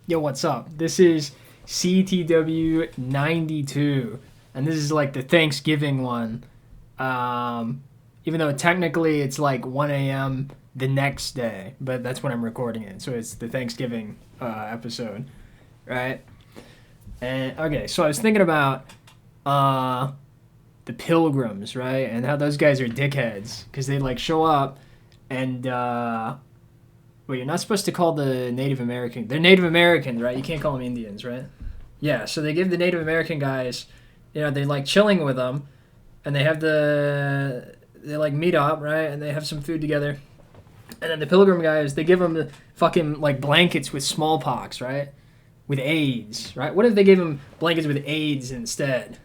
Yo, what's up? This is CTW 92, and this is like the Thanksgiving one. Even though technically it's like 1 a.m. the next day, but that's when I'm recording it, so it's the Thanksgiving episode, right? And okay, so I was thinking about the Pilgrims, right, and how those guys are dickheads because they like show up and well, you're not supposed to call the Native American. They're Native American, right? You can't call them Indians, right? Yeah, so they give the Native American guys, they like chilling with them, and they have they like meet up, right? And they have some food together. And then the Pilgrim guys, they give them the fucking like blankets with smallpox, right? With AIDS, right? What if they gave them blankets with AIDS instead?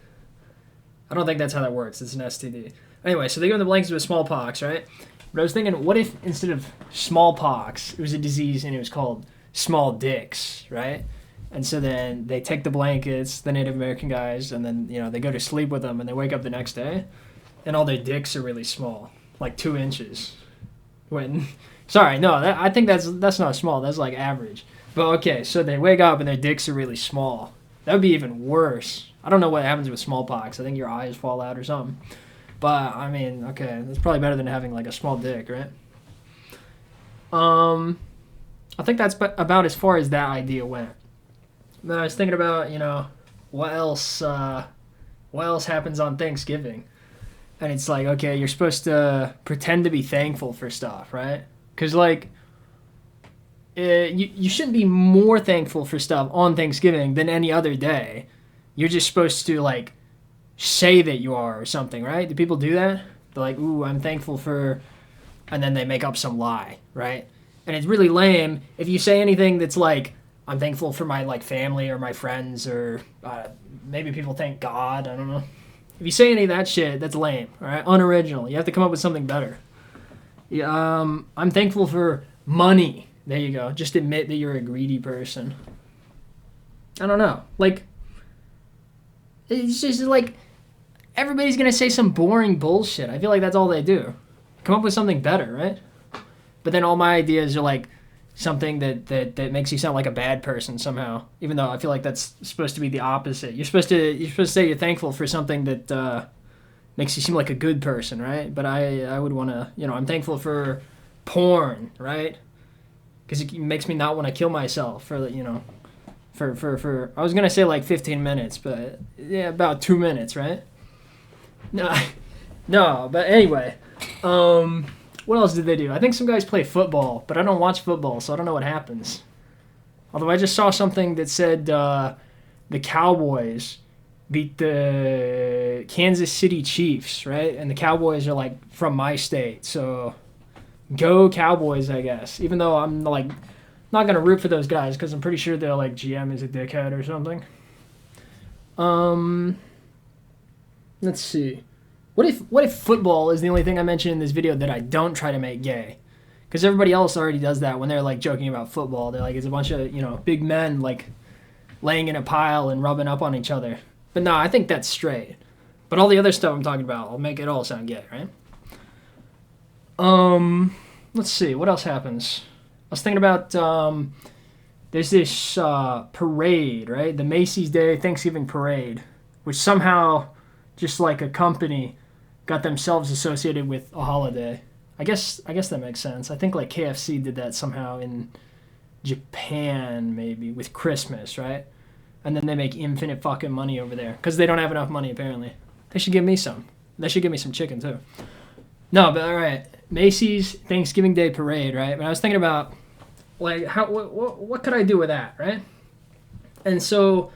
I don't think that's how that works. It's an STD. Anyway, so they give them the blankets with smallpox, right? But I was thinking, what if instead of smallpox, it was a disease and it was called small dicks, right? And so then they take the blankets, the Native American guys, and then, they go to sleep with them and they wake up the next day and all their dicks are really small, like 2 inches. Sorry, no, I think that's not small. That's like average. But okay, so they wake up and their dicks are really small. That would be even worse. I don't know what happens with smallpox. I think your eyes fall out or something. But, I mean, okay, that's probably better than having, like, a small dick, right? I think that's about as far as that idea went. Then I was thinking about, what else happens on Thanksgiving? And it's like, okay, you're supposed to pretend to be thankful for stuff, right? Because, like, you shouldn't be more thankful for stuff on Thanksgiving than any other day. You're just supposed to, like, say that you are or something, right? Do people do that? They're like, ooh, I'm thankful for... And then they make up some lie, right? And it's really lame if you say anything that's like, I'm thankful for my, like, family or my friends or maybe people thank God, I don't know. If you say any of that shit, that's lame, all right? Unoriginal. You have to come up with something better. Yeah, I'm thankful for money. There you go. Just admit that you're a greedy person. I don't know. Like, it's just like... Everybody's going to say some boring bullshit. I feel like that's all they do. Come up with something better, right? But then all my ideas are like something that makes you sound like a bad person somehow. Even though I feel like that's supposed to be the opposite. You're supposed to say you're thankful for something that makes you seem like a good person, right? But I would want to, I'm thankful for porn, right? Because it makes me not want to kill myself for for I was going to say like 15 minutes, but yeah, about 2 minutes, right? No, but anyway, what else did they do? I think some guys play football, but I don't watch football, so I don't know what happens. Although I just saw something that said the Cowboys beat the Kansas City Chiefs, right? And the Cowboys are, like, from my state, so go Cowboys, I guess. Even though I'm, like, not going to root for those guys because I'm pretty sure their, like, GM is a dickhead or something. Let's see. What if football is the only thing I mentioned in this video that I don't try to make gay? Because everybody else already does that when they're like joking about football. They're like, it's a bunch of, big men like laying in a pile and rubbing up on each other. But no, I think that's straight. But all the other stuff I'm talking about, I'll make it all sound gay, right? Let's see. What else happens? I was thinking about, there's this parade, right? The Macy's Day Thanksgiving Parade, which somehow... just like a company got themselves associated with a holiday. I guess that makes sense. I think like KFC did that somehow in Japan maybe with Christmas, right? And then they make infinite fucking money over there because they don't have enough money apparently. They should give me some. They should give me some chicken too. No, but all right. Macy's Thanksgiving Day Parade, right? But I was thinking about like what could I do with that, right? And so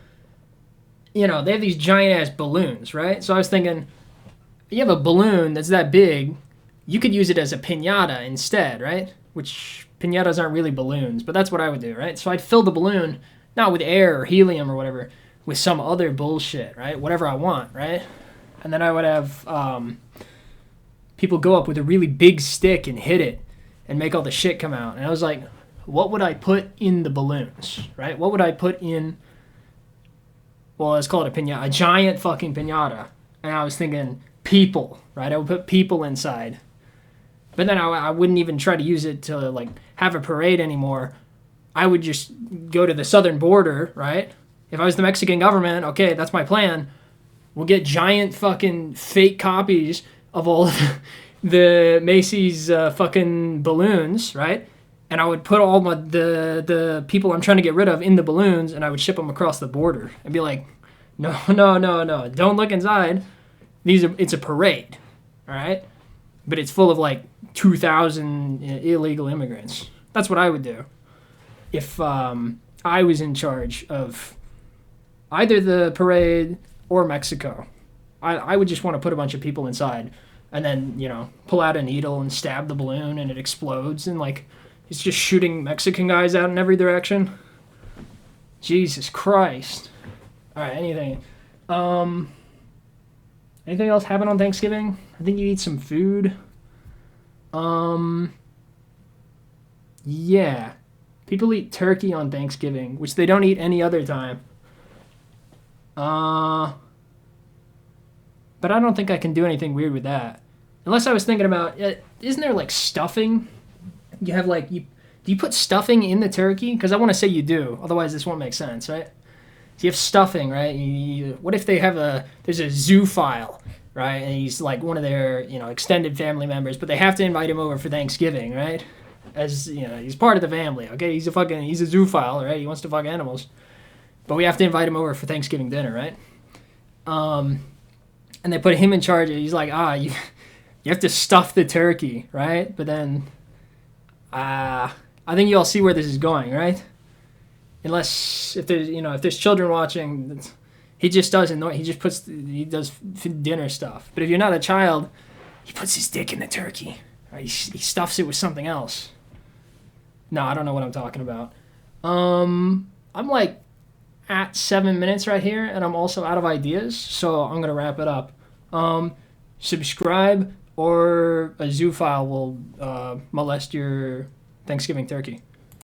they have these giant-ass balloons, right? So I was thinking, you have a balloon that's that big, you could use it as a piñata instead, right? Which piñatas aren't really balloons, but that's what I would do, right? So I'd fill the balloon, not with air or helium or whatever, with some other bullshit, right? Whatever I want, right? And then I would have people go up with a really big stick and hit it and make all the shit come out. And I was like, what would I put in the balloons, right? What would I put in... Well, let's call it a piñata, a giant fucking piñata. And I was thinking people, right? I would put people inside. But then I wouldn't even try to use it to, like, have a parade anymore. I would just go to the southern border, right? If I was the Mexican government, okay, that's my plan. We'll get giant fucking fake copies of all the Macy's fucking balloons, right? And I would put all the people I'm trying to get rid of in the balloons, and I would ship them across the border and be like, no, don't look inside. It's a parade, all right? But it's full of like 2,000 illegal immigrants. That's what I would do if I was in charge of either the parade or Mexico. I would just want to put a bunch of people inside and then, pull out a needle and stab the balloon and it explodes and like it's just shooting Mexican guys out in every direction. Jesus Christ. All right, anything else happen on Thanksgiving? I think you eat some food. Yeah. People eat turkey on Thanksgiving, which they don't eat any other time. But I don't think I can do anything weird with that. Unless I was thinking about, isn't there like stuffing? You have like, do you put stuffing in the turkey? Because I want to say you do. Otherwise this won't make sense, right? So you have stuffing, right? What if they have there's a zoophile, right? And he's like one of their, extended family members, but they have to invite him over for Thanksgiving, right? As, he's part of the family, okay? He's a zoophile, right? He wants to fuck animals. But we have to invite him over for Thanksgiving dinner, right? And they put him in charge. He's like, you have to stuff the turkey, right? But then, I think you all see where this is going, right? Unless if there's children watching, he just doesn't know. He does dinner stuff. But if you're not a child, he puts his dick in the turkey. Right? He stuffs it with something else. No, I don't know what I'm talking about. I'm like at 7 minutes right here, and I'm also out of ideas, so I'm gonna wrap it up. Subscribe, or a zoophile will molest your Thanksgiving turkey.